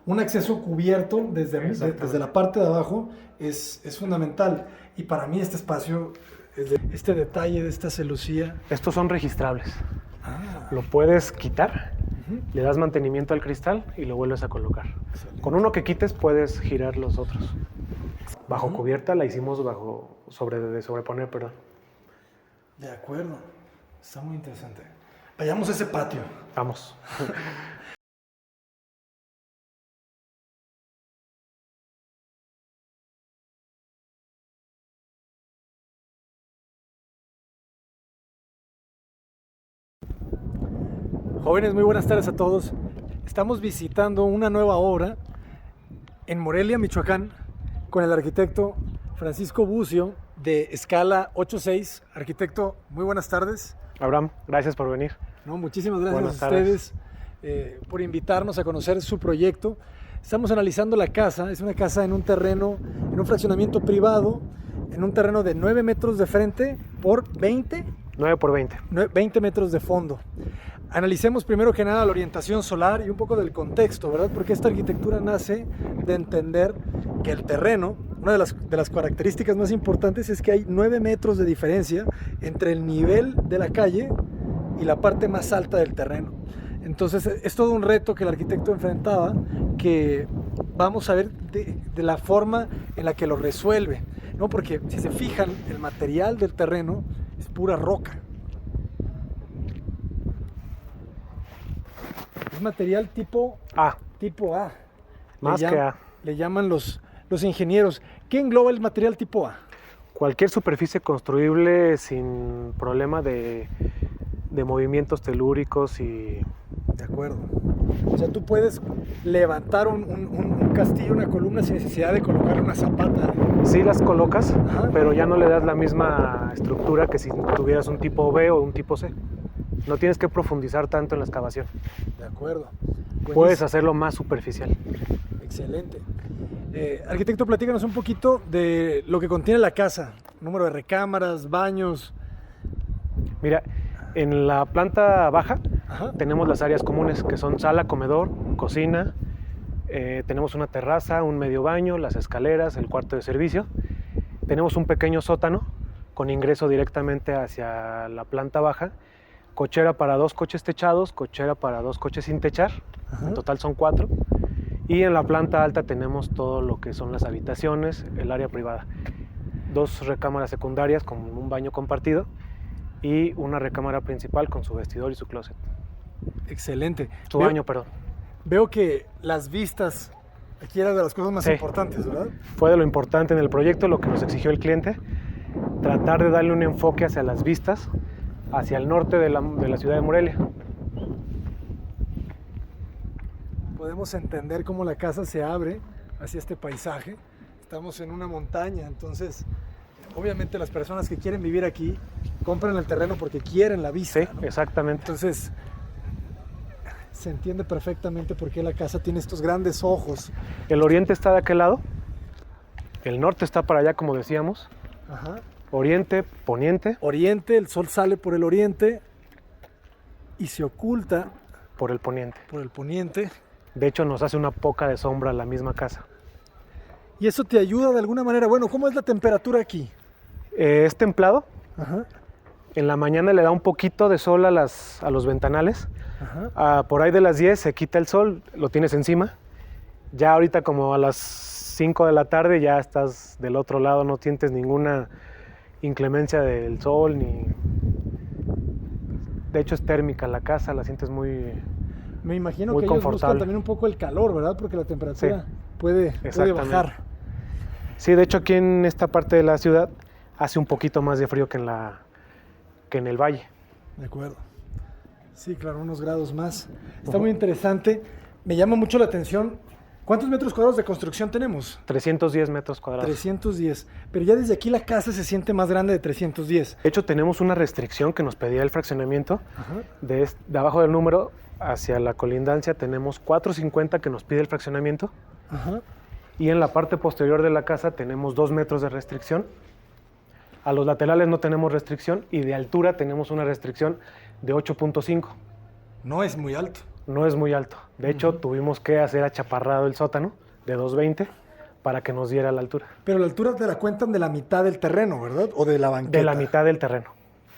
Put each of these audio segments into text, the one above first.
un acceso cubierto desde la parte de abajo es fundamental. Y para mí este espacio, este detalle de esta celosía... Estos son registrables. Lo puedes quitar, le das mantenimiento al cristal y lo vuelves a colocar. Excelente. Con uno que quites puedes girar los otros. Bajo cubierta la hicimos de sobreponer, perdón. De acuerdo. Está muy interesante. Vayamos a ese patio. Vamos. Jóvenes, muy buenas tardes a todos. Estamos visitando una nueva obra en Morelia, Michoacán, con el arquitecto Francisco Bucio de Escala 86. Arquitecto, muy buenas tardes. Abraham, gracias por venir. No, muchísimas gracias a ustedes por invitarnos a conocer su proyecto. Estamos analizando la casa. Es una casa en un terreno, en un fraccionamiento privado, en un terreno de 9 metros de frente por 20. 9 por 20. 20 metros de fondo. Analicemos primero que nada la orientación solar y un poco del contexto, ¿verdad? Porque esta arquitectura nace de entender que el terreno, una de las características más importantes es que hay 9 metros de diferencia entre el nivel de la calle y la parte más alta del terreno. Entonces es todo un reto que el arquitecto enfrentaba, que vamos a ver de la forma en la que lo resuelve, ¿no? Porque si se fijan, el material del terreno es pura roca. Es material tipo A. Tipo A. Más que A. Le llaman los ingenieros. ¿Qué engloba el material tipo A? Cualquier superficie construible sin problema de movimientos telúricos y... De acuerdo. O sea, tú puedes levantar un castillo, una columna sin necesidad de colocarle una zapata. Sí las colocas, pero ya no le das la misma estructura que si tuvieras un tipo B o un tipo C. No tienes que profundizar tanto en la excavación. De acuerdo. Puedes hacerlo más superficial. Excelente. Arquitecto, platícanos un poquito de lo que contiene la casa. Número de recámaras, baños. Mira, en la planta baja tenemos las áreas comunes, que son sala, comedor, cocina. Tenemos una terraza, un medio baño, las escaleras, el cuarto de servicio. Tenemos un pequeño sótano con ingreso directamente hacia la planta baja. Cochera para 2 coches techados, cochera para 2 coches sin techar, en total son 4. Y en la planta alta tenemos todo lo que son las habitaciones, el área privada. 2 recámaras secundarias con un baño compartido y una recámara principal con su vestidor y su closet. Excelente. Su baño, perdón. Veo que las vistas aquí era de las cosas más importantes, ¿verdad? Fue de lo importante en el proyecto, lo que nos exigió el cliente, tratar de darle un enfoque hacia las vistas, hacia el norte de la ciudad de Morelia. Podemos entender cómo la casa se abre hacia este paisaje. Estamos en una montaña, entonces obviamente las personas que quieren vivir aquí compran el terreno porque quieren la vista. Sí, ¿no? Exactamente. Entonces se entiende perfectamente por qué la casa tiene estos grandes ojos. El oriente está de aquel lado, el norte está para allá, como decíamos. Oriente, poniente. Oriente, el sol sale por el oriente y se oculta por el poniente. Por el poniente. De hecho, nos hace una poca de sombra la misma casa. ¿Y eso te ayuda de alguna manera? Bueno, ¿cómo es la temperatura aquí? Es templado. En la mañana le da un poquito de sol a los ventanales. Por ahí de las 10 se quita el sol, lo tienes encima. Ya ahorita como a las 5 de la tarde ya estás del otro lado, no sientes ninguna inclemencia del sol ni... De hecho es térmica la casa, la sientes muy... Me imagino que ellos buscan también un poco el calor, ¿verdad? Porque la temperatura puede bajar. Sí, de hecho aquí en esta parte de la ciudad hace un poquito más de frío que en el valle. De acuerdo. Sí, claro, unos grados más. Está muy interesante. Me llama mucho la atención. ¿Cuántos metros cuadrados de construcción tenemos? 310 metros cuadrados. 310. Pero ya desde aquí la casa se siente más grande de 310. De hecho, tenemos una restricción que nos pedía el fraccionamiento. De abajo del número hacia la colindancia tenemos 450 que nos pide el fraccionamiento. Y en la parte posterior de la casa tenemos 2 metros de restricción. A los laterales no tenemos restricción y de altura tenemos una restricción de 8.5. No es muy alto. no es muy alto. De hecho, tuvimos que hacer achaparrado el sótano de 220 para que nos diera la altura. Pero la altura te la cuentan de la mitad del terreno, ¿verdad? O de la banqueta. De la mitad del terreno.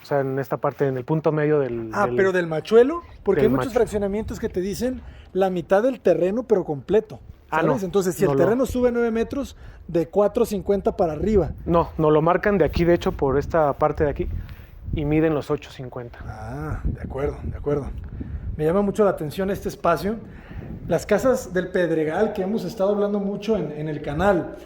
O sea, en esta parte, en el punto medio del... Pero del machuelo, porque hay del muchos macho. fraccionamientos que te dicen la mitad del terreno, pero completo. ¿Sabes? No. Entonces, si el terreno sube 9 metros, de 4.50 para arriba. No, nos lo marcan de aquí, de hecho, por esta parte de aquí, y miden los 8.50. De acuerdo, de acuerdo. Me llama mucho la atención este espacio. Las casas del Pedregal, que hemos estado hablando mucho en el canal,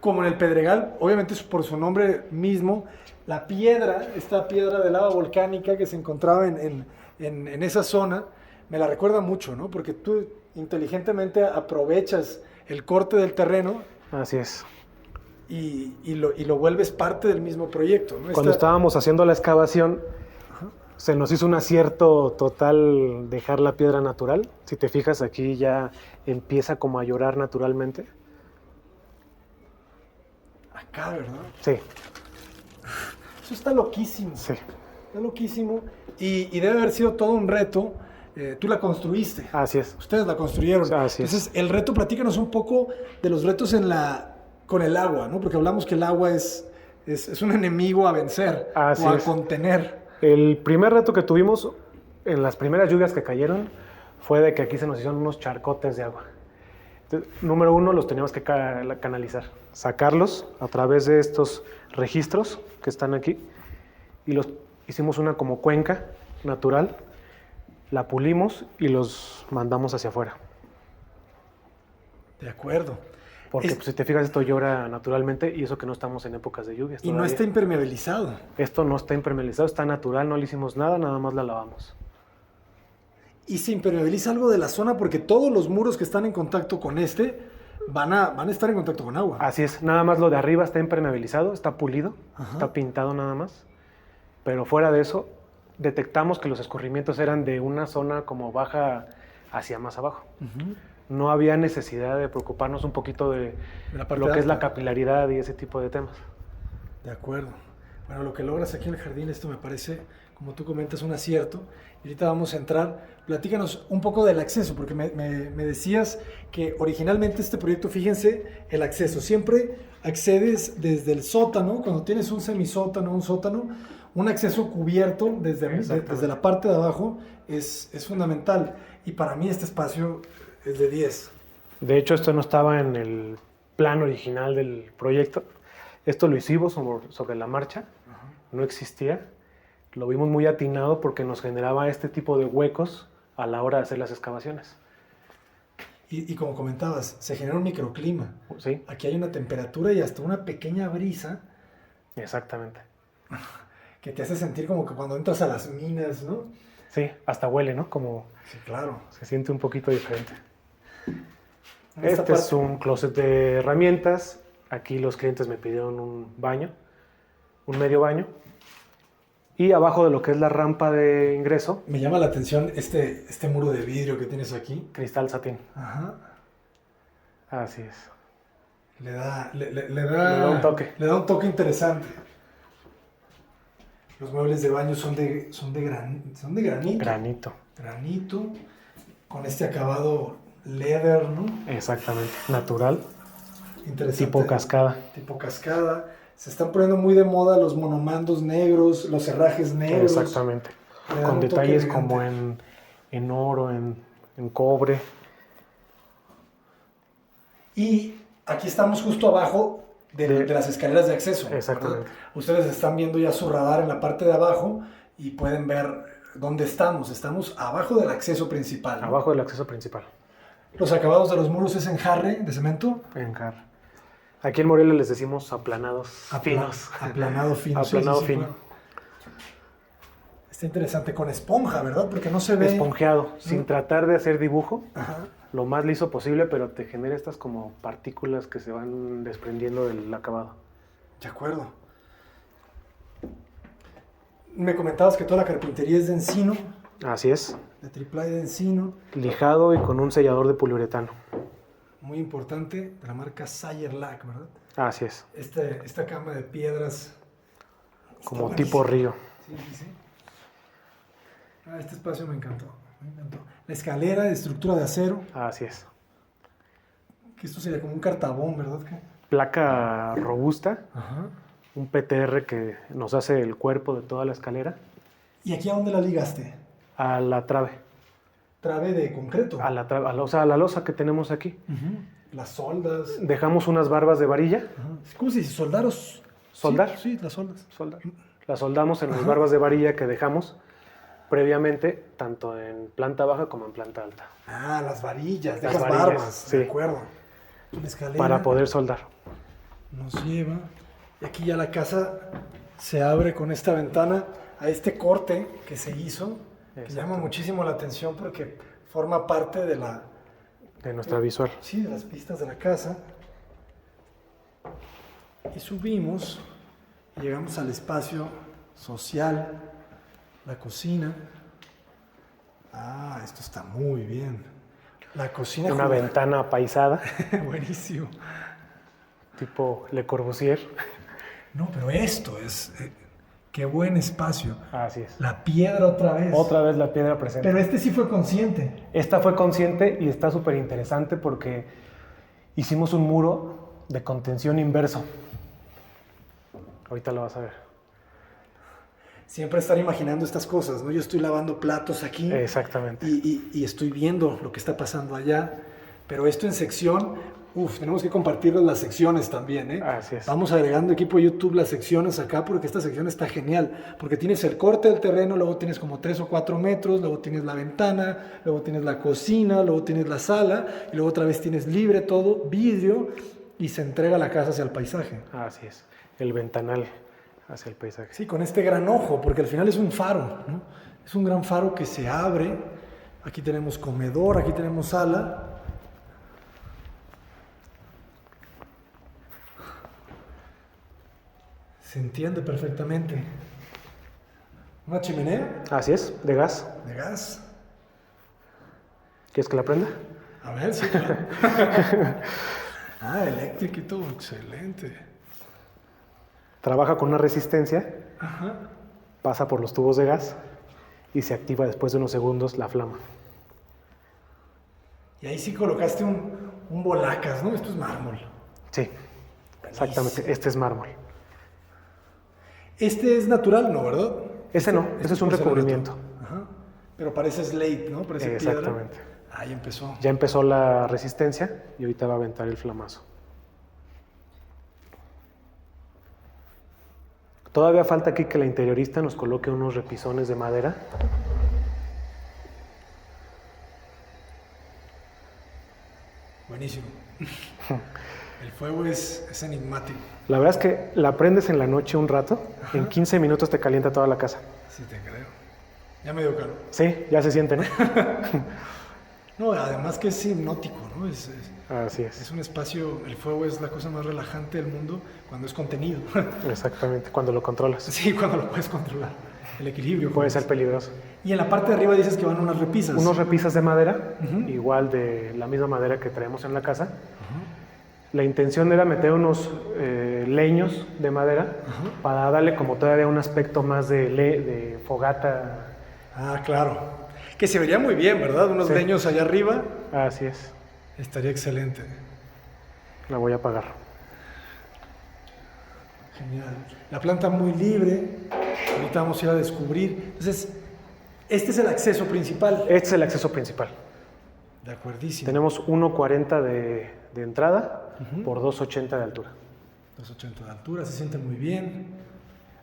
como en el Pedregal, obviamente es por su nombre mismo, la piedra, esta piedra de lava volcánica que se encontraba en esa zona, me la recuerda mucho, ¿no? Porque tú inteligentemente aprovechas el corte del terreno. Así es. Y lo vuelves parte del mismo proyecto, ¿no? Cuando estábamos haciendo la excavación, se nos hizo un acierto total dejar la piedra natural. Si te fijas, aquí ya empieza como a llorar naturalmente. Acá, ¿verdad? Sí. Eso está loquísimo. Sí. Está loquísimo. Y debe haber sido todo un reto. Tú la construiste. Así es. Ustedes la construyeron. Así es. Entonces, el reto, platícanos un poco de los retos con el agua, ¿no? Porque hablamos que el agua es un enemigo a vencer o a contener. El primer reto que tuvimos en las primeras lluvias que cayeron fue de que aquí se nos hicieron unos charcotes de agua. Entonces, número uno, los teníamos que canalizar, sacarlos a través de estos registros que están aquí y los hicimos una como cuenca natural, la pulimos y los mandamos hacia afuera. De acuerdo. Porque pues, si te fijas, esto llora naturalmente y eso que no estamos en épocas de lluvias. Y no está impermeabilizado. Esto no está impermeabilizado, está natural, no le hicimos nada, nada más la lavamos. Y se impermeabiliza algo de la zona porque todos los muros que están en contacto con van a estar en contacto con agua. Así es, nada más lo de arriba está impermeabilizado, está pulido, está pintado nada más. Pero fuera de eso, detectamos que los escurrimientos eran de una zona como baja hacia más abajo. No había necesidad de preocuparnos un poquito de lo que es la capilaridad y ese tipo de temas. De acuerdo. Bueno, lo que logras aquí en el jardín, esto me parece, como tú comentas, un acierto. Y ahorita vamos a entrar. Platícanos un poco del acceso, porque me decías que originalmente este proyecto, fíjense, el acceso. Siempre accedes desde el sótano, cuando tienes un semisótano, un sótano, un acceso cubierto desde la parte de abajo es fundamental. Y para mí este espacio es de 10. De hecho, esto no estaba en el plan original del proyecto. Esto lo hicimos sobre la marcha, no existía. Lo vimos muy atinado porque nos generaba este tipo de huecos a la hora de hacer las excavaciones. Y como comentabas, se genera un microclima. Sí. Aquí hay una temperatura y hasta una pequeña brisa. Exactamente. Que te hace sentir como que cuando entras a las minas, ¿no? Sí, hasta huele, ¿no? Como sí, claro. Se siente un poquito diferente. Este es un closet de herramientas. Aquí los clientes me pidieron un baño, un medio baño. Y abajo de lo que es la rampa de ingreso. Me llama la atención este muro de vidrio que tienes aquí. Cristal satín. Ajá. Así es. Le da un toque. Le da un toque interesante. Los muebles de baño son de granito. Granito. Con este acabado leather, ¿no? Exactamente. Natural. Interesante. Tipo cascada. Tipo cascada. Se están poniendo muy de moda los monomandos negros, los herrajes negros. Exactamente. Con detalles como en oro, en cobre. Y aquí estamos justo abajo de las escaleras de acceso. Exactamente. ¿Verdad? Ustedes están viendo ya su radar en la parte de abajo y pueden ver dónde estamos. Estamos abajo del acceso principal, ¿no? Abajo del acceso principal. Los acabados de los muros es enjarre de cemento. Enjarre. Aquí en Morelia les decimos aplanados finos. Aplanado fino. Aplanado fino. Claro. Está interesante, con esponja, ¿verdad? Porque no se ve... Esponjeado, sin tratar de hacer dibujo. Ajá. Lo más liso posible, pero te genera estas como partículas que se van desprendiendo del acabado. De acuerdo. Me comentabas que toda la carpintería es de encino. Así es. De triplay de encino. Lijado y con un sellador de poliuretano. Muy importante, de la marca Sayer-Lac, ¿verdad? Así es. Esta cama de piedras. Como tipo río. Sí. Este espacio me encantó. La escalera de estructura de acero, Así es. que esto sería como un cartabón, ¿verdad? Placa robusta, Ajá. un PTR que nos hace el cuerpo de toda la escalera, ¿Y aquí a dónde la ligaste? a la trave, Trave de concreto. o sea, a la losa que tenemos aquí. Ujú. Las soldas. Dejamos unas barbas de varilla. Ajá. Es como si soldaros. ¿Soldar? Sí, sí, las soldas. Soldar. Las soldamos en las barbas de varilla que dejamos previamente, tanto en planta baja como en planta alta. Ah, las varillas, Las dejas varillas, barbas, sí. de acuerdo. La escalera Para poder soldar. nos lleva. Y aquí ya la casa se abre con esta ventana a este corte que se hizo, que Exacto. llama muchísimo la atención porque forma parte de De nuestra visual. sí, de las pistas de la casa. Y subimos y llegamos al espacio social, la cocina. Ah, esto está muy bien. La cocina Una juega- ventana apaisada, Buenísimo. tipo Le Corbusier. No, pero esto es... qué buen espacio. Así es. La piedra otra vez. Otra vez la piedra presente. Pero este sí fue consciente. Esta fue consciente y está súper interesante porque hicimos un muro de contención inverso. Ahorita lo vas a ver. Siempre estar imaginando estas cosas, ¿no? Yo estoy lavando platos aquí Exactamente. y estoy viendo lo que está pasando allá. Pero esto en sección, tenemos que compartirles las secciones también, ¿eh? Así es. Vamos agregando equipo YouTube las secciones acá porque esta sección está genial. Porque tienes el corte del terreno, luego tienes como 3 o 4 metros, luego tienes la ventana, luego tienes la cocina, luego tienes la sala y luego otra vez tienes libre todo, vidrio y se entrega la casa hacia el paisaje. Así es. El ventanal hacia el paisaje. Sí, con este gran ojo, porque al final es un faro, ¿no? Es un gran faro que se abre. Aquí tenemos comedor, aquí tenemos sala. Se entiende perfectamente. Una chimenea Así es, de gas. de gas. ¿Quieres que la prenda? A ver, sí, claro. Ah, eléctrico y todo, excelente. Trabaja con una resistencia, Ajá. pasa por los tubos de gas y se activa después de unos segundos la flama. Y ahí sí colocaste un volacas, ¿no? Esto es mármol. Sí, exactamente. Este es mármol. Este es natural, ¿no? ¿Verdad? Ese no, Este ese es un porcelanato. recubrimiento. Ajá. Pero parece slate, ¿no? Parece piedra. Exactamente. Ahí empezó. Ya empezó la resistencia y ahorita va a aventar el flamazo. Todavía falta aquí que la interiorista nos coloque unos repisones de madera. Buenísimo. El fuego es enigmático. La verdad es que la prendes en la noche un rato, en 15 minutos te calienta toda la casa. Sí, te creo. Ya me dio calor. Sí, ya se siente, ¿no? No, además que es hipnótico, ¿no? Así Es es, un espacio, el fuego es la cosa más relajante del mundo cuando es contenido. exactamente, cuando lo controlas. Sí, cuando lo puedes controlar. El equilibrio. Puede ser peligroso. Y en la parte de arriba dices que van unas repisas. Unos repisas de madera, igual de la misma madera que traemos en la casa. La intención era meter unos leños de madera para darle como todavía un aspecto más de fogata. Ah, claro. Que se vería muy bien, ¿verdad? Unos Sí. leños allá arriba. Así es, Estaría excelente. la voy a apagar. Genial. La planta muy libre. Ahorita vamos a ir a descubrir. Entonces, este es el acceso principal. Este es el acceso principal. De acuerdísimo. Tenemos 1,40 de entrada por 2,80 de altura. 280 de altura, se siente muy bien.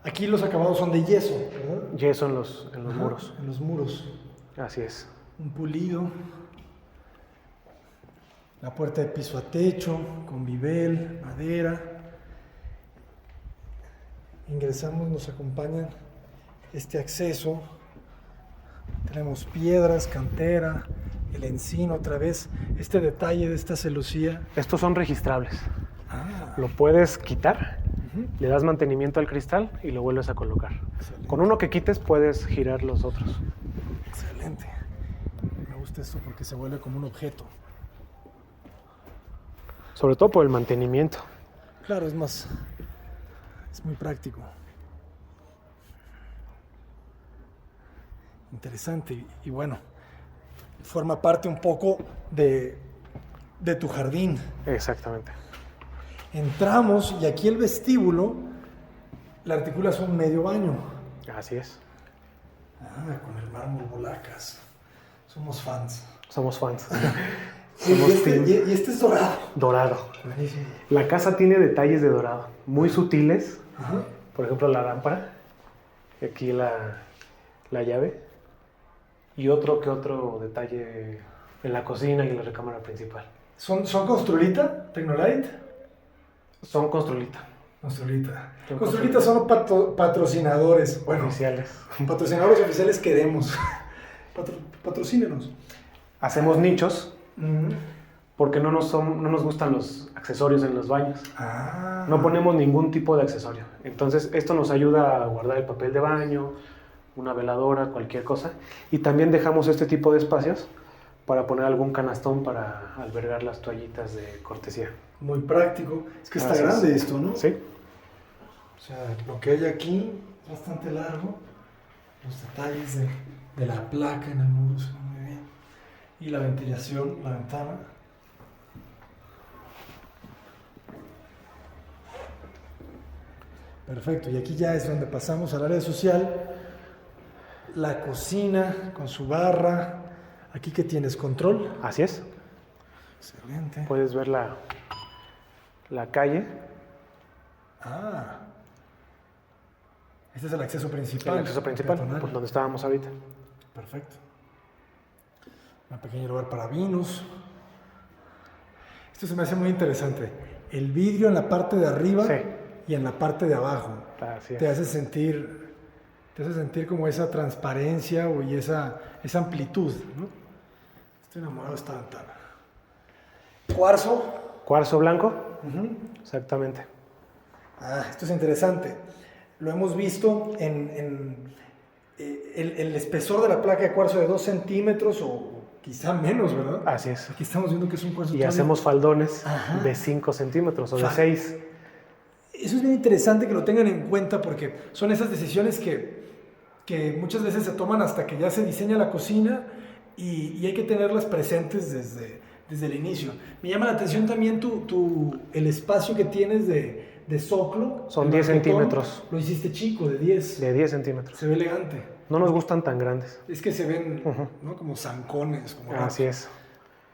Aquí los acabados son de yeso, ¿verdad? Yeso en los Ajá, muros. En los muros. Así es. Un pulido. La puerta de piso a techo, con vivel, madera. Ingresamos, nos acompañan este acceso. Tenemos piedras, cantera, el encino otra vez. Este detalle de esta celosía. Estos son registrables. Ah, Lo puedes quitar, le das mantenimiento al cristal y lo vuelves a colocar. Excelente. Con uno que quites puedes girar los otros. excelente. Me gusta esto porque se vuelve como un objeto. Sobre todo por el mantenimiento. Claro, es muy práctico. Interesante. Y bueno, forma parte un poco de tu jardín. Exactamente. Entramos y aquí el vestíbulo, la articulas un medio baño. Así es. Con el mármol Bolacas. Somos fans. Somos fans. Y este es dorado. Dorado. Buenísimo. La casa tiene detalles de dorado, muy sutiles. Ajá. Por ejemplo, la lámpara. Aquí la llave. Y otro detalle en la cocina y en la recámara principal. ¿Son Construlita? ¿Tecnolite? Son Construlita. Construlita. Son Construlita son patrocinadores. Bueno, Oficiales. patrocinadores oficiales queremos. Patrocínenos. Hacemos nichos porque no nos gustan los accesorios en los baños. No ponemos ningún tipo de accesorio. Entonces esto nos ayuda a guardar el papel de baño, una veladora, cualquier cosa. Y también dejamos este tipo de espacios para poner algún canastón para albergar las toallitas de cortesía. Muy práctico. Es que está grande esto, ¿no? Sí. O sea, lo que hay aquí es bastante largo. Los detalles de la placa en el muro se ven muy bien. Y la ventilación, la ventana. Perfecto. Y aquí ya es donde pasamos al área social. La cocina con su barra. Aquí que tienes control. Así es. Excelente. Puedes ver la calle. Este es el acceso principal. El acceso principal, pues donde estábamos ahorita. Perfecto. Un pequeño lugar para vinos. Esto se me hace muy interesante. El vidrio en la parte de arriba y en la parte de abajo. Así es. Te hace sentir como esa transparencia y esa amplitud, ¿no? Estoy enamorado de esta ventana. Cuarzo blanco. Exactamente. Esto es interesante. Lo hemos visto en el espesor de la placa de cuarzo de 2 centímetros o quizá menos, ¿verdad? Así es. Aquí estamos viendo que es un cuarzo. Y hacemos faldones de 5 centímetros o de 6. Eso es bien interesante que lo tengan en cuenta porque son esas decisiones que muchas veces se toman hasta que ya se diseña la cocina y hay que tenerlas presentes desde el inicio. Me llama la atención también el espacio que tienes de zoclo. Son 10 centímetros. Lo hiciste chico, de 10. De 10 centímetros. Se ve elegante. No nos gustan tan grandes. Es que se ven ¿no? como zancones. Así es.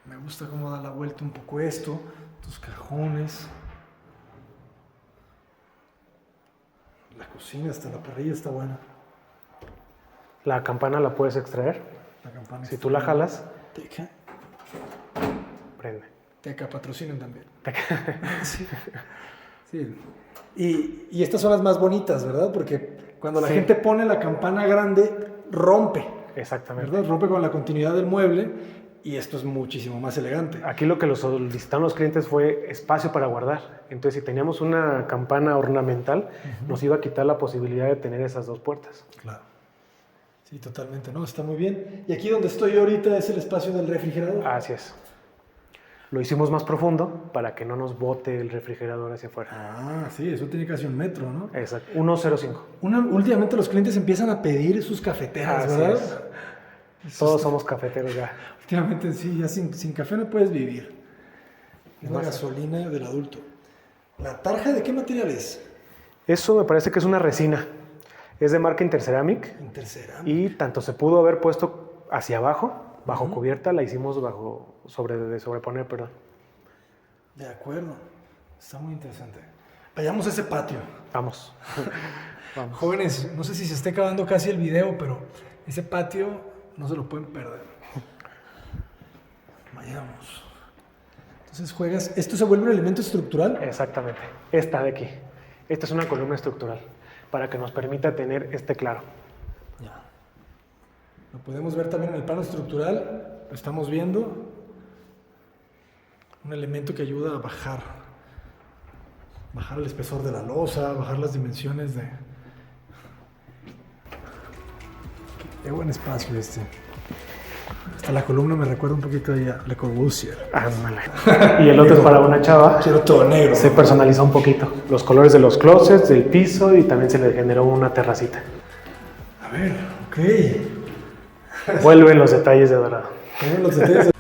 Me gusta cómo da la vuelta un poco esto. Tus cajones. La cocina, hasta la parrilla está buena. La campana la puedes extraer. La campana si tú la jalas, Teca. Prende. Teca, patrocinan también. Teca. Sí. Y estas son las más bonitas, ¿verdad? Porque cuando la gente pone la campana grande, rompe. Exactamente. ¿Verdad? Rompe con la continuidad del mueble y esto es muchísimo más elegante. Aquí lo que los solicitaron los clientes fue espacio para guardar. Entonces, si teníamos una campana ornamental, nos iba a quitar la posibilidad de tener esas dos puertas. Claro. Sí, totalmente. No, está muy bien. Y aquí donde estoy ahorita es el espacio del refrigerador. Así es. Lo hicimos más profundo para que no nos bote el refrigerador hacia afuera. Sí, eso tiene casi 1 metro, ¿no? Exacto, 1.05. Últimamente los clientes empiezan a pedir sus cafeteras, ¿verdad? Todos somos cafeteros ya. Últimamente sí, ya sin café no puedes vivir. Es la gasolina del adulto. ¿La tarja de qué material es? Eso me parece que es una resina. Es de marca Interceramic. Y tanto se pudo haber puesto hacia abajo, bajo cubierta, la hicimos de sobreponer, perdón. De acuerdo. Está muy interesante. Vayamos a ese patio. Vamos. Vamos. Jóvenes, no sé si se esté acabando casi el video, pero ese patio no se lo pueden perder. Vayamos. Entonces juegas. ¿Esto se vuelve un elemento estructural? Exactamente. Esta de aquí. Esta es una columna estructural para que nos permita tener este claro. Ya. Lo podemos ver también en el plano estructural. Lo estamos viendo. Un elemento que ayuda a bajar el espesor de la losa, bajar las dimensiones de... Qué buen espacio este. Hasta la columna me recuerda un poquito a Le Corbusier. Ándale. Y el otro es para una chava. Quiero todo negro. Se personalizó un poquito. Los colores de los closets, del piso y también se le generó una terracita. A ver, ok. Vuelven los detalles de dorado. Tenemos los detalles